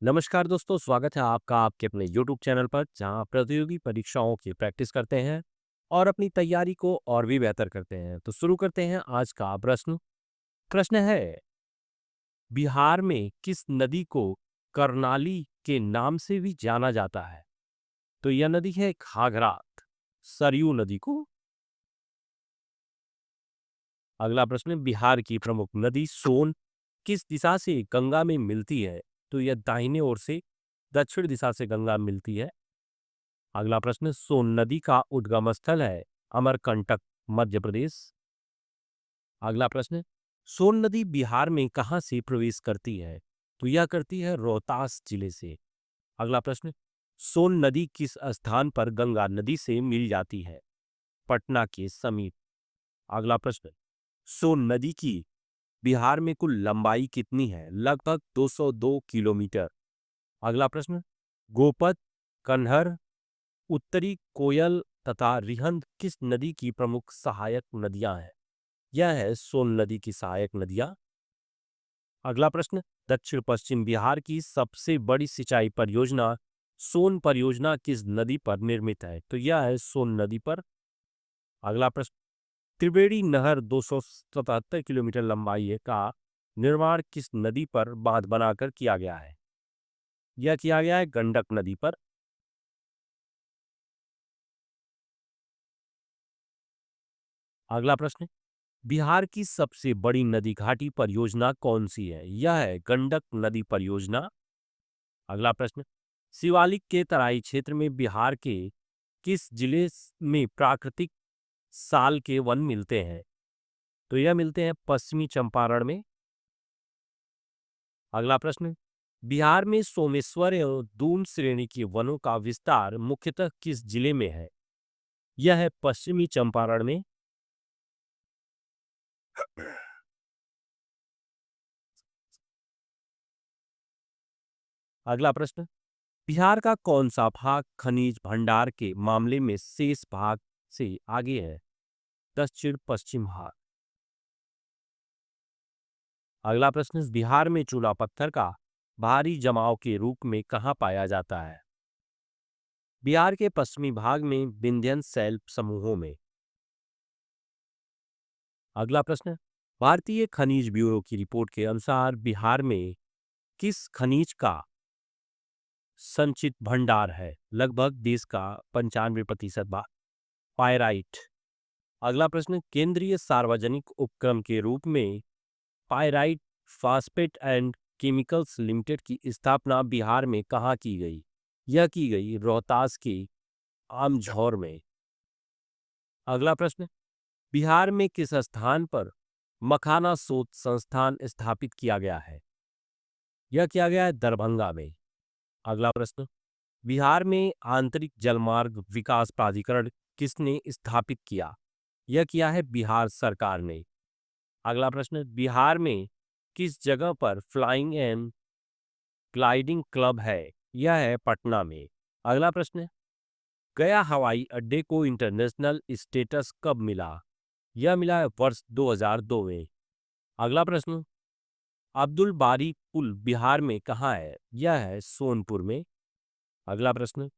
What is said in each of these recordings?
नमस्कार दोस्तों, स्वागत है आपका आपके अपने YouTube चैनल पर जहां प्रतियोगी परीक्षाओं की प्रैक्टिस करते हैं और अपनी तैयारी को और भी बेहतर करते हैं। तो शुरू करते हैं आज का प्रश्न। प्रश्न है, बिहार में किस नदी को कर्नाली के नाम से भी जाना जाता है? तो यह नदी है घाघरा, सरयू नदी को। अगला प्रश्न, बिहार की प्रमुख नदी सोन किस दिशा से गंगा में मिलती है? तो यह दाहिने ओर से दक्षिण दिशा से गंगा मिलती है। अगला प्रश्न, सोन नदी का उद्गम स्थल है अमरकंटक, मध्य प्रदेश। अगला प्रश्न, सोन नदी बिहार में कहां से प्रवेश करती है? तो यह करती है रोहतास जिले से। अगला प्रश्न, सोन नदी किस स्थान पर गंगा नदी से मिल जाती है? पटना के समीप। अगला प्रश्न, सोन नदी की बिहार में कुल लंबाई कितनी है? लगभग 202 किलोमीटर। अगला प्रश्न, गोपद, कन्हर, उत्तरी कोयल तथा रिहंद किस नदी की प्रमुख सहायक नदियां हैं? यह है सोन नदी की सहायक नदियां। अगला प्रश्न, दक्षिण पश्चिम बिहार की सबसे बड़ी सिंचाई परियोजना सोन परियोजना किस नदी पर निर्मित है? तो यह है सोन नदी पर। अगला प्रश्न, त्रिवेणी नहर 277 किलोमीटर लंबाई है का निर्माण किस नदी पर बांध बनाकर किया गया है? यह किया गया है गंडक नदी पर। अगला प्रश्न, बिहार की सबसे बड़ी नदी घाटी परियोजना कौन सी है? यह है गंडक नदी परियोजना। अगला प्रश्न, शिवालिक के तराई क्षेत्र में बिहार के किस जिले में प्राकृतिक साल के वन मिलते हैं? तो यह मिलते हैं पश्चिमी चंपारण में। अगला प्रश्न, बिहार में सोमेश्वर एवं दून श्रेणी के वनों का विस्तार मुख्यतः किस जिले में है? यह है पश्चिमी चंपारण में। अगला प्रश्न, बिहार का कौन सा भाग खनिज भंडार के मामले में शेष भाग से आगे है? दक्षिण पश्चिम भाग। अगला प्रश्न, बिहार में चूना पत्थर का भारी जमाव के रूप में कहाँ पाया जाता है? बिहार के पश्चिमी भाग में विंध्यन शैल समूहों में। अगला प्रश्न, भारतीय खनिज ब्यूरो की रिपोर्ट के अनुसार बिहार में किस खनिज का संचित भंडार है? लगभग देश का 95% भाग। पायराइट। अगला प्रश्न, केंद्रीय सार्वजनिक उपक्रम के रूप में pyrite phosphate and chemicals limited की स्थापना बिहार में कहाँ की गई? यह की गई रोहतास के आमझौर में। अगला प्रश्न, बिहार में किस स्थान पर मखाना शोध संस्थान स्थापित किया गया है? यह किया गया है दरभंगा में। अगला प्रश्न, बिहार में आंतरिक जलमार्ग विकास प्राधिकरण किसने स्थापित किया? यह किया है बिहार सरकार ने। अगला प्रश्न, बिहार में किस जगह पर फ्लाइंग एंड ग्लाइडिंग क्लब है? यह है पटना में। अगला प्रश्न, गया हवाई अड्डे को इंटरनेशनल स्टेटस कब मिला? यह मिला है वर्ष 2002 में। अगला प्रश्न, अब्दुल बारी पुल बिहार में कहाँ है? यह है सोनपुर में। अगला प्रश्न,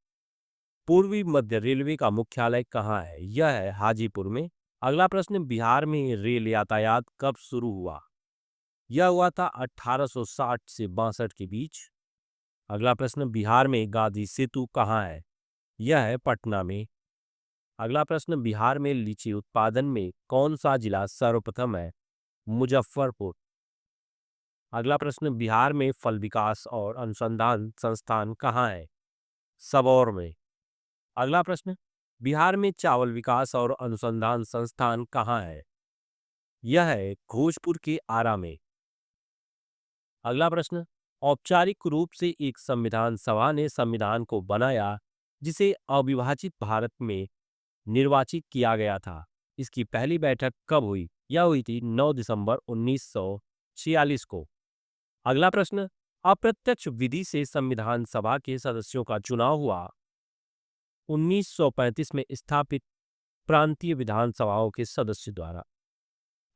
पूर्वी मध्य रेलवे का मुख्यालय कहाँ है? यह है हाजीपुर में। अगला प्रश्न, बिहार में रेल यातायात कब शुरू हुआ? यह हुआ था 1860 से 62 के बीच। अगला प्रश्न, बिहार में गांधी सेतु कहाँ है? यह है पटना में। अगला प्रश्न, बिहार में लीची उत्पादन में कौन सा जिला सर्वप्रथम है? मुजफ्फरपुर। अगला प्रश्न, बिहार में फल विकास और अनुसंधान संस्थान कहाँ है? सबौर में। अगला प्रश्न, बिहार में चावल विकास और अनुसंधान संस्थान कहाँ है? यह है भोजपुर के आरा में। अगला प्रश्न, औपचारिक रूप से एक संविधान सभा ने संविधान को बनाया जिसे अविभाजित भारत में निर्वाचित किया गया था। इसकी पहली बैठक कब हुई? यह हुई थी 9 दिसंबर 1946 को। अगला प्रश्न, अप्रत्यक्ष विधि से संविधान सभा के सदस्यों का चुनाव हुआ 1935 में स्थापित प्रांतीय विधानसभाओं के सदस्य द्वारा।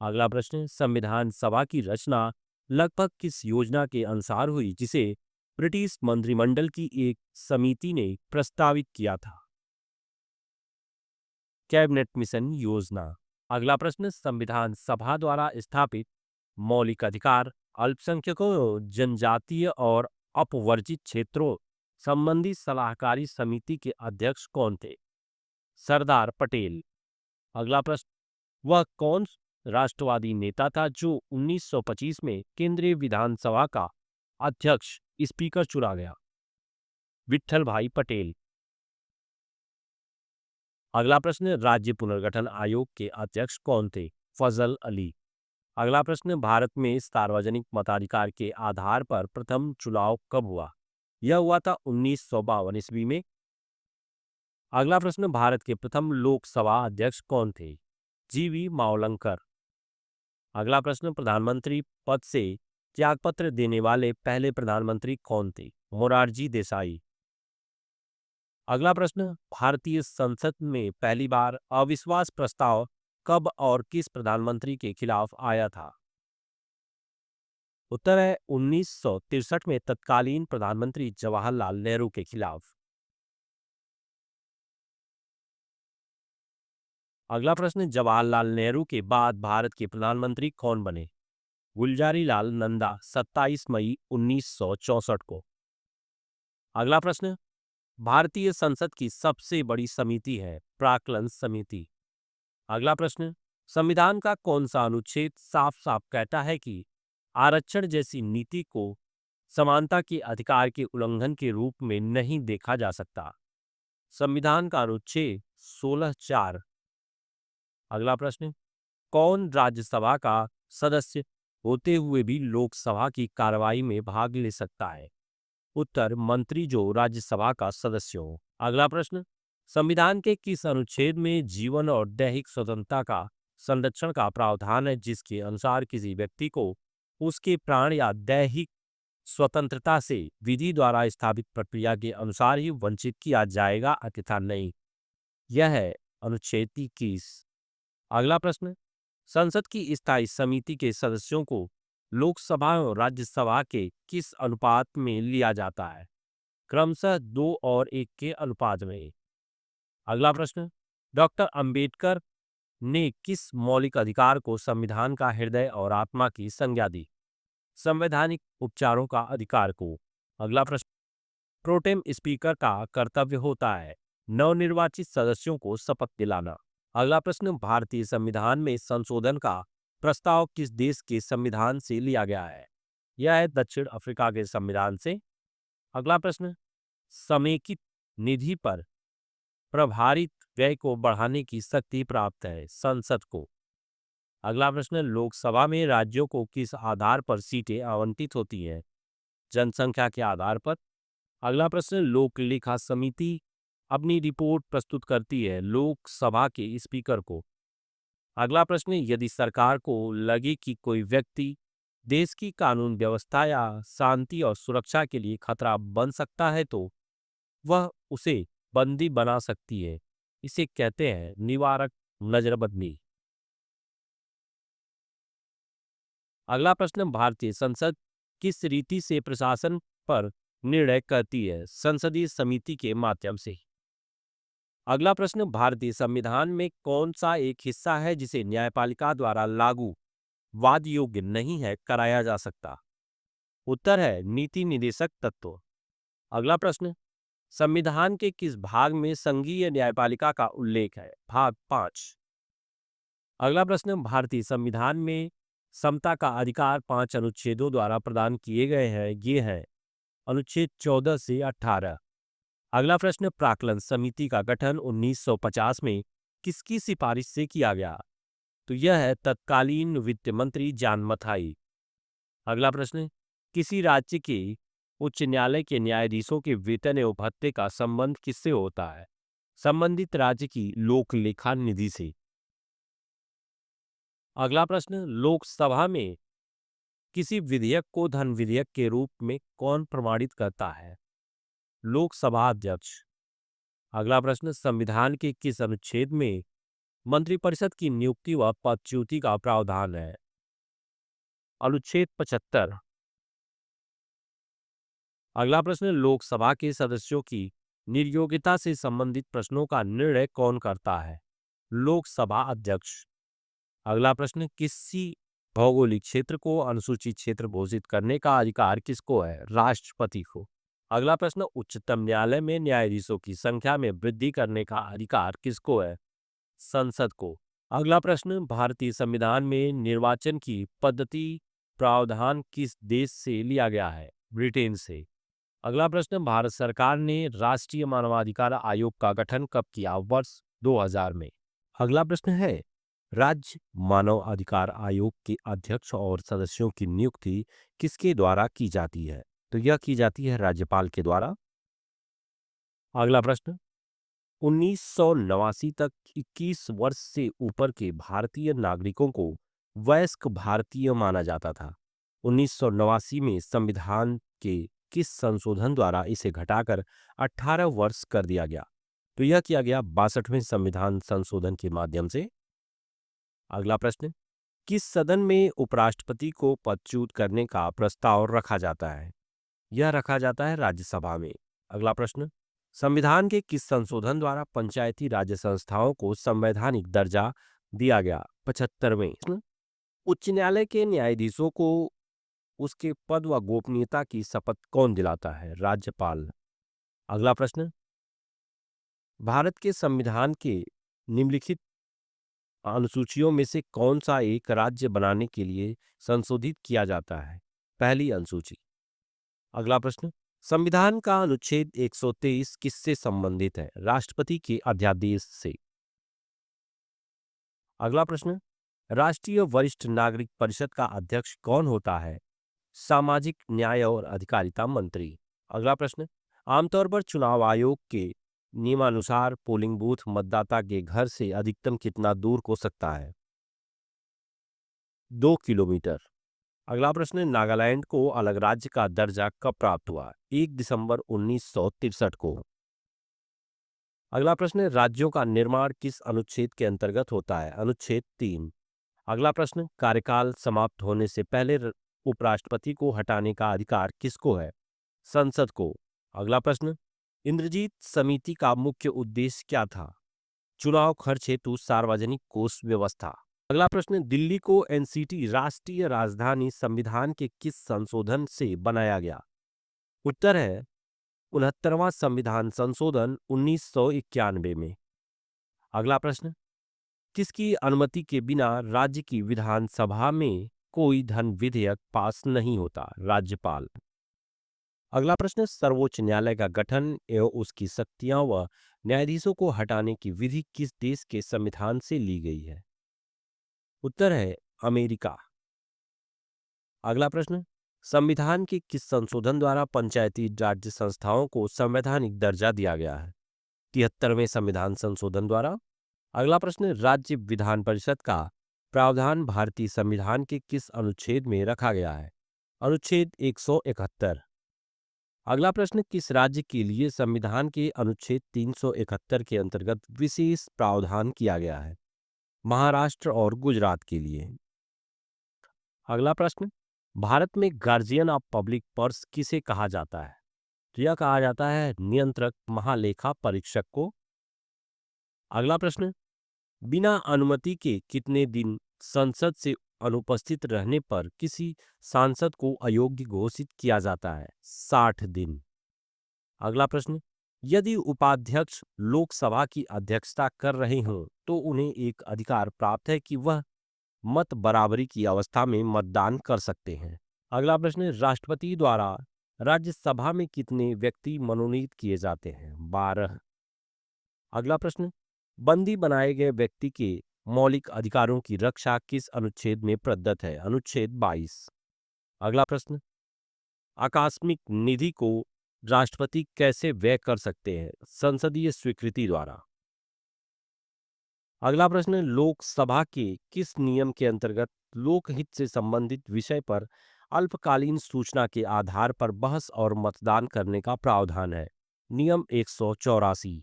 अगला प्रश्न, संविधान सभा की रचना लगभग किस योजना के अनुसार हुई जिसे ब्रिटिश मंत्रिमंडल की एक समिति ने प्रस्तावित किया था? कैबिनेट मिशन योजना। अगला प्रश्न, संविधान सभा द्वारा स्थापित मौलिक अधिकार अल्पसंख्यकों, जनजातीय और अपवर्जित क्षेत्रों संबंधी सलाहकारी समिति के अध्यक्ष कौन थे? सरदार पटेल। अगला प्रश्न, वह कौन राष्ट्रवादी नेता था जो 1925 में केंद्रीय विधानसभा का अध्यक्ष स्पीकर चुना गया? विट्ठल भाई पटेल। अगला प्रश्न, राज्य पुनर्गठन आयोग के अध्यक्ष कौन थे? फजल अली। अगला प्रश्न, भारत में सार्वजनिक मताधिकार के आधार पर प्रथम चुनाव कब हुआ? यह हुआ था 1952 ईस्वी में। अगला प्रश्न, भारत के प्रथम लोकसभा अध्यक्ष कौन थे? जीवी मावलंकर। अगला प्रश्न, प्रधानमंत्री पद से त्यागपत्र देने वाले पहले प्रधानमंत्री कौन थे? मोरारजी देसाई। अगला प्रश्न, भारतीय संसद में पहली बार अविश्वास प्रस्ताव कब और किस प्रधानमंत्री के खिलाफ आया था? उत्तर है 1963 में तत्कालीन प्रधानमंत्री जवाहरलाल नेहरू के खिलाफ। अगला प्रश्न, जवाहरलाल नेहरू के बाद भारत के प्रधानमंत्री कौन बने? गुलजारी लाल नंदा, 27 मई 1964 को। अगला प्रश्न, भारतीय संसद की सबसे बड़ी समिति है प्राक्कलन समिति। अगला प्रश्न, संविधान का कौन सा अनुच्छेद साफ साफ कहता है कि आरक्षण जैसी नीति को समानता के अधिकार के उल्लंघन के रूप में नहीं देखा जा सकता? संविधान का अनुच्छेद 16(4). अगला प्रश्न, कौन राज्यसभा का सदस्य होते हुए भी लोकसभा की कार्रवाई में भाग ले सकता है? उत्तर, मंत्री जो राज्यसभा का सदस्य हो। अगला प्रश्न, संविधान के किस अनुच्छेद में जीवन और दैहिक स्वतंत्रता का संरक्षण का प्रावधान है जिसके अनुसार किसी व्यक्ति को उसके प्राण या दैहिक स्वतंत्रता से विधि द्वारा स्थापित प्रक्रिया के अनुसार ही वंचित किया जाएगा अन्यथा नहीं? यह है अनुच्छेद 21। अगला प्रश्न, संसद की स्थायी समिति के सदस्यों को लोकसभा और राज्यसभा के किस अनुपात में लिया जाता है? क्रमशः 2 और 1 के अनुपात में। अगला प्रश्न, डॉक्टर अंबेडकर ने किस मौलिक अधिकार को संविधान का हृदय और आत्मा की संज्ञा दी? संवैधानिक उपचारों का अधिकार को। अगला प्रश्न, प्रोटेम स्पीकर का कर्तव्य होता है नवनिर्वाचित सदस्यों को शपथ दिलाना। अगला प्रश्न, भारतीय संविधान में संशोधन का प्रस्ताव किस देश के संविधान से लिया गया है? यह है दक्षिण अफ्रीका के संविधान से। अगला प्रश्न, समेकित निधि पर प्रभारित व्यय को बढ़ाने की शक्ति प्राप्त है संसद को। अगला प्रश्न, लोकसभा में राज्यों को किस आधार पर सीटें आवंटित होती हैं? जनसंख्या के आधार पर। अगला प्रश्न, लोक लेखा समिति अपनी रिपोर्ट प्रस्तुत करती है लोकसभा के स्पीकर को। अगला प्रश्न, यदि सरकार को लगे कि कोई व्यक्ति देश की कानून व्यवस्था या शांति और सुरक्षा के लिए खतरा बन सकता है तो वह उसे बंदी बना सकती है। इसे कहते हैं निवारक नजरबंदी। अगला प्रश्न, भारतीय संसद किस रीति से प्रशासन पर निर्णय करती है? संसदीय समिति के माध्यम से। अगला प्रश्न, भारतीय संविधान में कौन सा एक हिस्सा है जिसे न्यायपालिका द्वारा लागू वाद योग्य नहीं है कराया जा सकता? उत्तर है नीति निदेशक तत्व। अगला प्रश्न, संविधान के किस भाग में संघीय न्यायपालिका का उल्लेख है? भाग 5। अगला प्रश्न, भारतीय संविधान में समता का अधिकार 5 अनुच्छेदों द्वारा प्रदान किए गए हैं। ये है अनुच्छेद 14 से 18। अगला प्रश्न, प्राक्कलन समिति का गठन 1950 में किसकी सिफारिश से किया गया? तो यह है तत्कालीन वित्त मंत्री जॉन मथाई। अगला प्रश्न, किसी राज्य के उच्च न्यायालय के न्यायाधीशों के वेतन एवं भत्ते का संबंध किससे होता है? संबंधित राज्य की लोक लेखा निधि से। अगला प्रश्न, लोकसभा में किसी विधेयक को धन विधेयक के रूप में कौन प्रमाणित करता है? लोकसभा अध्यक्ष। अगला प्रश्न, संविधान के किस अनुच्छेद में मंत्रिपरिषद की नियुक्ति व पदच्युति का प्रावधान है? अनुच्छेद 75। अगला प्रश्न, लोकसभा के सदस्यों की निर्योग्यता से संबंधित प्रश्नों का निर्णय कौन करता है? लोकसभा अध्यक्ष। अगला प्रश्न, किसी भौगोलिक क्षेत्र को अनुसूचित क्षेत्र घोषित करने का अधिकार किसको है? राष्ट्रपति को। अगला प्रश्न, उच्चतम न्यायालय में न्यायाधीशों की संख्या में वृद्धि करने का अधिकार किसको है? संसद को। अगला प्रश्न, भारतीय संविधान में निर्वाचन की पद्धति प्रावधान किस देश से लिया गया है? ब्रिटेन से। अगला प्रश्न, भारत सरकार ने राष्ट्रीय मानवाधिकार आयोग का गठन कब किया? वर्ष 2000 में। अगला प्रश्न है, राज्य मानव अधिकार आयोग के अध्यक्ष और सदस्यों की नियुक्ति किसके द्वारा की जाती है? तो यह की जाती है राज्यपाल के द्वारा। अगला प्रश्न, 1989 तक 21 वर्ष से ऊपर के भारतीय नागरिकों को वयस्क भारतीय माना जाता था। 1989 में संविधान के किस संशोधन द्वारा इसे घटाकर 18 वर्ष कर दिया गया? तो यह किया गया 62वें संविधान संशोधन के माध्यम से। अगला प्रश्न, किस सदन में उपराष्ट्रपति को पदच्युत करने का प्रस्ताव रखा जाता है? यह रखा जाता है राज्यसभा में। अगला प्रश्न, संविधान के किस संशोधन द्वारा पंचायती राज्य संस्थाओं को संवैधानिक दर्जा दिया गया? 75वें। उच्च न्यायालय के न्यायाधीशों को उसके पद व गोपनीयता की शपथ कौन दिलाता है? राज्यपाल। अगला प्रश्न, भारत के संविधान के निम्नलिखित अनुसूचियों में से कौन सा एक राज्य बनाने के लिए संशोधित किया जाता है? पहली अनुसूची। अगला प्रश्न, संविधान का अनुच्छेद 123 किससे संबंधित है? राष्ट्रपति के अध्यादेश से। अगला प्रश्न, राष्ट्रीय वरिष्ठ नागरिक परिषद का अध्यक्ष कौन होता है? सामाजिक न्याय और अधिकारिता मंत्री। अगला प्रश्न, आमतौर पर चुनाव आयोग के नियमानुसार पोलिंग बूथ मतदाता के घर से अधिकतम कितना दूर हो सकता है? 2 किलोमीटर। अगला प्रश्न, नागालैंड को अलग राज्य का दर्जा कब प्राप्त हुआ? 1 दिसंबर 1963 को। अगला प्रश्न, राज्यों का निर्माण किस अनुच्छेद के अंतर्गत होता है? अनुच्छेद 3। अगला प्रश्न, कार्यकाल समाप्त होने से पहले उपराष्ट्रपति को हटाने का अधिकार किसको है? संसद को। अगला प्रश्न, इंद्रजीत समिति का मुख्य उद्देश्य क्या था? चुनाव खर्च हेतु सार्वजनिक कोष व्यवस्था। अगला प्रश्न, दिल्ली को एनसीटी राष्ट्रीय राजधानी संविधान के किस संशोधन से बनाया गया? उत्तर है 69वां संविधान संशोधन 1991 में। अगला प्रश्न, किसकी अनुमति के बिना राज्य की विधानसभा में कोई धन विधेयक पास नहीं होता? राज्यपाल। अगला प्रश्न, सर्वोच्च न्यायालय का गठन एवं उसकी शक्तियां व न्यायाधीशों को हटाने की विधि किस देश के संविधान से ली गई है? उत्तर है अमेरिका। अगला प्रश्न, संविधान के किस संशोधन द्वारा पंचायती राज्य संस्थाओं को संवैधानिक दर्जा दिया गया है? 73वें संविधान संशोधन द्वारा। अगला प्रश्न, राज्य विधान परिषद का प्रावधान भारतीय संविधान के किस अनुच्छेद में रखा गया है? अनुच्छेद 171। अगला प्रश्न, किस राज्य के लिए संविधान के अनुच्छेद 371 के अंतर्गत विशेष प्रावधान किया गया है? महाराष्ट्र और गुजरात के लिए। अगला प्रश्न, भारत में गार्जियन ऑफ पब्लिक पर्स किसे कहा जाता है? तो यह कहा जाता है नियंत्रक महालेखा परीक्षक को। अगला प्रश्न, बिना अनुमति के कितने दिन संसद से अनुपस्थित रहने पर किसी सांसद को अयोग्य घोषित किया जाता है? 60 दिन। अगला प्रश्न, यदि उपाध्यक्ष लोकसभा की अध्यक्षता कर रहे हों तो उन्हें एक अधिकार प्राप्त है कि वह मत बराबरी की अवस्था में मतदान कर सकते हैं। अगला प्रश्न, राष्ट्रपति द्वारा राज्यसभा में कितने व्यक्ति मनोनीत किए जाते हैं? 12। अगला प्रश्न, बंदी बनाए गए व्यक्ति के मौलिक अधिकारों की रक्षा किस अनुच्छेद में प्रदत्त है? अनुच्छेद 22। अगला प्रश्न, आकस्मिक निधि को राष्ट्रपति कैसे व्यय कर सकते हैं? संसदीय स्वीकृति द्वारा। अगला प्रश्न, लोकसभा के किस नियम के अंतर्गत लोकहित से संबंधित विषय पर अल्पकालीन सूचना के आधार पर बहस और मतदान करने का प्रावधान है? नियम 184।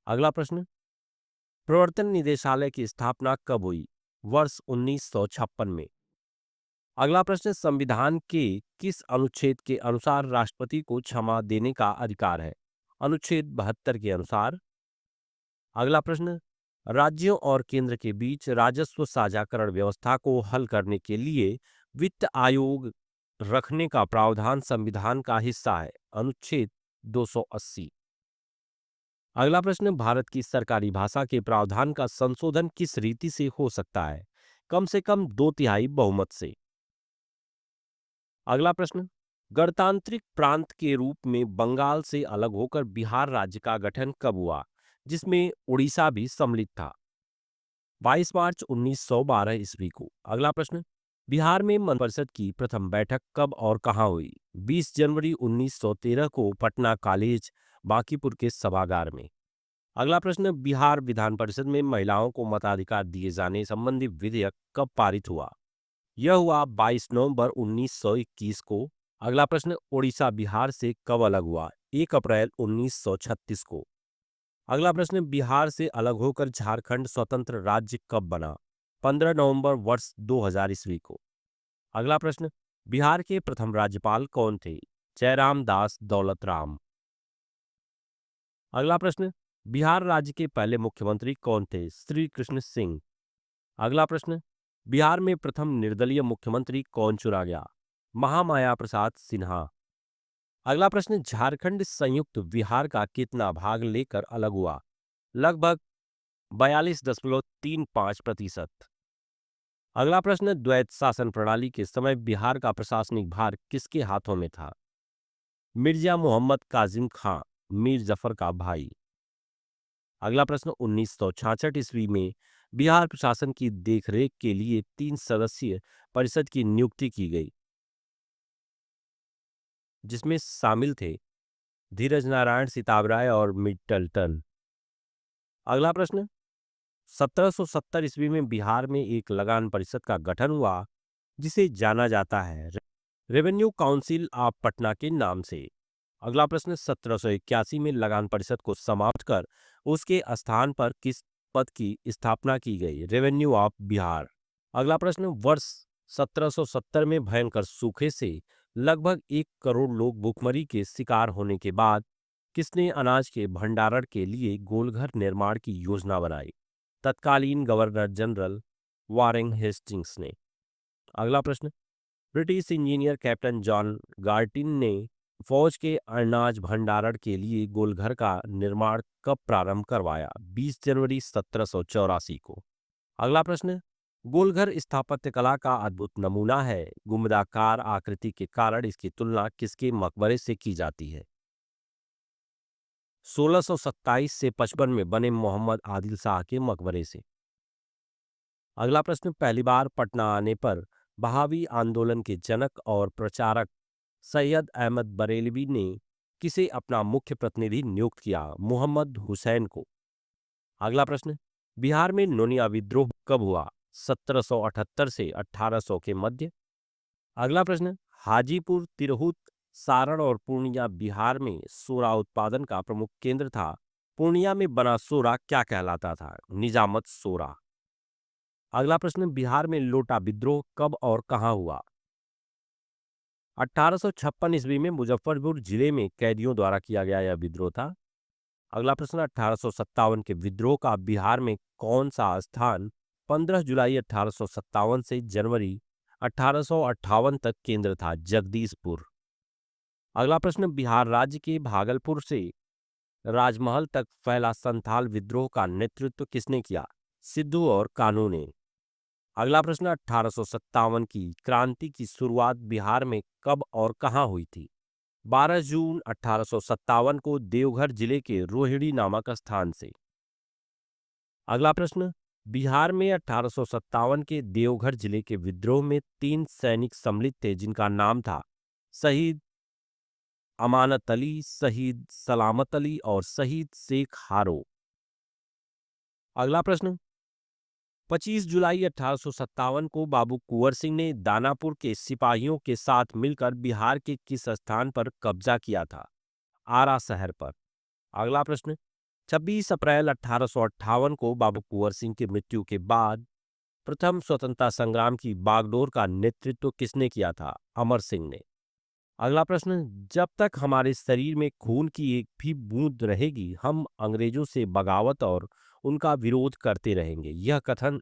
अगला प्रश्न, प्रवर्तन निदेशालय की स्थापना कब हुई? वर्ष 1956 में। अगला प्रश्न, संविधान के किस अनुच्छेद के अनुसार राष्ट्रपति को क्षमा देने का अधिकार है? अनुच्छेद 72 के अनुसार। अगला प्रश्न, राज्यों और केंद्र के बीच राजस्व साझाकरण व्यवस्था को हल करने के लिए वित्त आयोग रखने का प्रावधान संविधान का हिस्सा है। अनुच्छेद 280। अगला प्रश्न, भारत की सरकारी भाषा के प्रावधान का संशोधन किस रीति से हो सकता है? कम से कम 2/3 बहुमत से। अगला प्रश्न, गणतांत्रिक प्रांत के रूप में बंगाल से अलग होकर बिहार राज्य का गठन कब हुआ, जिसमें उड़ीसा भी सम्मिलित था? 22 मार्च 1912 ईस्वी को। अगला प्रश्न, बिहार में मंत्रिपरिषद परिषद की प्रथम बैठक कब और कहां हुई? 20 जनवरी 1913 को पटना कॉलेज बांकीपुर के सभागार में। अगला प्रश्न, बिहार विधान परिषद में महिलाओं को मताधिकार दिए जाने संबंधी विधेयक कब पारित हुआ? यह हुआ 22 नवंबर 1921 को। अगला प्रश्न, ओडिशा बिहार से कब अलग हुआ? 1 अप्रैल 1936 को। अगला प्रश्न, बिहार से अलग होकर झारखंड स्वतंत्र राज्य कब बना? 15 नवंबर वर्ष 2000 ईस्वी को। अगला प्रश्न, बिहार के प्रथम राज्यपाल कौन थे? जयराम दास दौलत राम। अगला प्रश्न, बिहार राज्य के पहले मुख्यमंत्री कौन थे? श्री कृष्ण सिंह। अगला प्रश्न, बिहार में प्रथम निर्दलीय मुख्यमंत्री कौन चुना गया? महामाया प्रसाद सिन्हा। अगला प्रश्न, झारखंड संयुक्त बिहार का कितना भाग लेकर अलग हुआ? लगभग 42.35%। अगला प्रश्न, द्वैत शासन प्रणाली के समय बिहार का प्रशासनिक भार किसके हाथों में था? मिर्जा मोहम्मद काजिम खां, मीर जफर का भाई। अगला प्रश्न, 1966 ईस्वी में बिहार प्रशासन की देखरेख के लिए 3 सदस्यीय परिषद की नियुक्ति की गई, जिसमें शामिल थे धीरज नारायण सिताबराय और मिडलटन। अगला प्रश्न, 1770 ईस्वी में बिहार में एक लगान परिषद का गठन हुआ, जिसे जाना जाता है रेवेन्यू काउंसिल ऑफ पटना के नाम से। अगला प्रश्न, 1781 में लगान परिषद को समाप्त कर उसके स्थान पर किस पद की स्थापना की गई? Revenue of Bihar. अगला प्रश्न, वर्ष 1770 में भयंकर सूखे से लगभग 1 करोड़ लोग भूखमरी के शिकार होने के बाद किसने अनाज के भंडारण के लिए गोलघर निर्माण की योजना बनाई? तत्कालीन गवर्नर जनरल वारेन हेस्टिंग्स ने। अगला प्रश्न, ब्रिटिश इंजीनियर कैप्टन जॉन गार्टिन ने फौज के अनाज भंडारण के लिए गोलघर का निर्माण कब प्रारंभ करवाया? 20 जनवरी 1784 को। अगला प्रश्न, गोलघर स्थापत्य कला का अद्भुत नमूना है। गुंबदाकार आकृति के कारण इसकी तुलना किसके मकबरे से की जाती है? 1627 से 55 में बने मोहम्मद आदिल शाह के मकबरे से। अगला प्रश्न, पहली बार पटना आने पर बहावी आंदोलन के जनक और प्रचारक सैयद अहमद बरेलवी ने किसे अपना मुख्य प्रतिनिधि नियुक्त किया? मोहम्मद हुसैन को। अगला प्रश्न, बिहार में नोनिया विद्रोह कब हुआ? 1778 से 1800 के मध्य। अगला प्रश्न, हाजीपुर, तिरहुत, सारण और पूर्णिया बिहार में सोरा उत्पादन का प्रमुख केंद्र था। पूर्णिया में बना सोरा क्या कहलाता था? निजामत सोरा। अगला प्रश्न, बिहार में लोटा विद्रोह कब और कहां हुआ? 1856 ईस्वी में मुजफ्फरपुर जिले में कैदियों द्वारा किया गया यह विद्रोह था। अगला प्रश्न, 1857 के विद्रोह का बिहार में कौन सा स्थान 15 जुलाई 1857 से जनवरी 1858 तक केंद्र था? जगदीशपुर। अगला प्रश्न, बिहार राज्य के भागलपुर से राजमहल तक फैला संथाल विद्रोह का नेतृत्व किसने किया? सिद्धू और कान्हू ने। अगला प्रश्न, 1857 की क्रांति की शुरुआत बिहार में कब और कहां हुई थी? 12 जून 1857 को देवघर जिले के रोहिणी नामक स्थान से। अगला प्रश्न, बिहार में 1857 के देवघर जिले के विद्रोह में 3 सैनिक सम्मिलित थे, जिनका नाम था शहीद अमानत अली, शहीद सलामत अली और शहीद शेख हारो। अगला प्रश्न, 25 जुलाई 1857 को बाबू कुंवर सिंह ने दानापुर के सिपाहियों के साथ मिलकर बिहार के किस स्थान पर कब्जा किया था? आरा शहर पर। अगला प्रश्न, 26 अप्रैल 1858 को बाबू कुंवर सिंह की मृत्यु के बाद प्रथम स्वतंत्रता संग्राम की बागडोर का नेतृत्व किसने किया था? अमर सिंह ने। अगला प्रश्न, जब तक हमारे शरीर में खून की एक भी बूंद रहेगी, हम अंग्रेजों से बगावत और उनका विरोध करते रहेंगे। यह कथन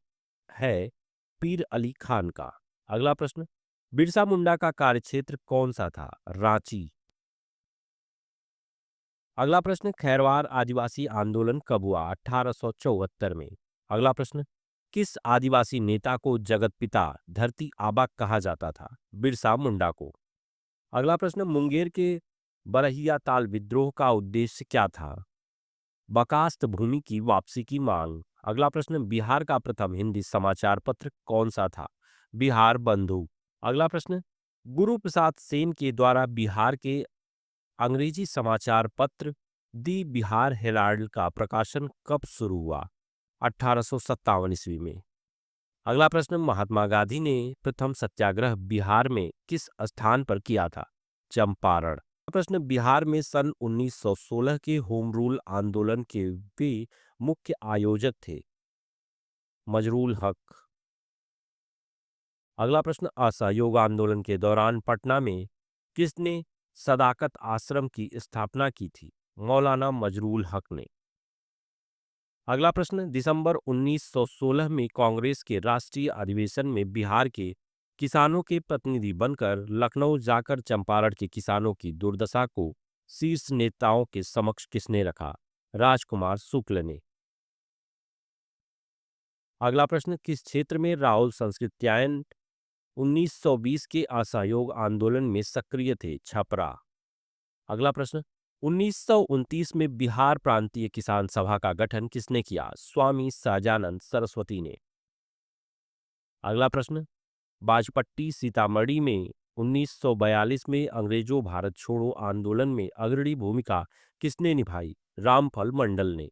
है पीर अली खान का। अगला प्रश्न, बिरसा मुंडा का कार्यक्षेत्र कौन सा था? रांची। अगला प्रश्न, खैरवार आदिवासी आंदोलन कब हुआ? 1874 में। अगला प्रश्न, किस आदिवासी नेता को जगत पिता धरती आबा कहा जाता था? बिरसा मुंडा को। अगला प्रश्न, मुंगेर के बरहिया ताल विद्रोह का उद्देश्य क्या था? बकास्त भूमि की वापसी की मांग। अगला प्रश्न, बिहार का प्रथम हिंदी समाचार पत्र कौन सा था? बिहार बंधु। अगला प्रश्न, गुरु प्रसाद सेन के द्वारा बिहार के अंग्रेजी समाचार पत्र दी बिहार हेराल्ड का प्रकाशन कब शुरू हुआ? 1857 ईस्वी में। अगला प्रश्न, महात्मा गांधी ने प्रथम सत्याग्रह बिहार में किस स्थान पर किया था? चंपारण। प्रश्न, बिहार में सन 1916 के होम रूल आंदोलन के वे मुख्य आयोजक थे? मजरूल हक। अगला प्रश्न, असहयोग आंदोलन के दौरान पटना में किसने सदाकत आश्रम की स्थापना की थी? मौलाना मजरूल हक ने। अगला प्रश्न, दिसंबर 1916 में कांग्रेस के राष्ट्रीय अधिवेशन में बिहार के किसानों के प्रतिनिधि बनकर लखनऊ जाकर चंपारण के किसानों की दुर्दशा को शीर्ष नेताओं के समक्ष किसने रखा? राजकुमार शुक्ल ने। अगला प्रश्न, किस क्षेत्र में राहुल संस्कृत्यायन 1920 के असहयोग आंदोलन में सक्रिय थे? छपरा। अगला प्रश्न, 1929 में बिहार प्रांतीय किसान सभा का गठन किसने किया? स्वामी सहजानंद सरस्वती ने। अगला प्रश्न, बाजपट्टी सीतामढ़ी में 1942 में अंग्रेजों भारत छोड़ो आंदोलन में अग्रणी भूमिका किसने निभाई? रामफल मंडल ने।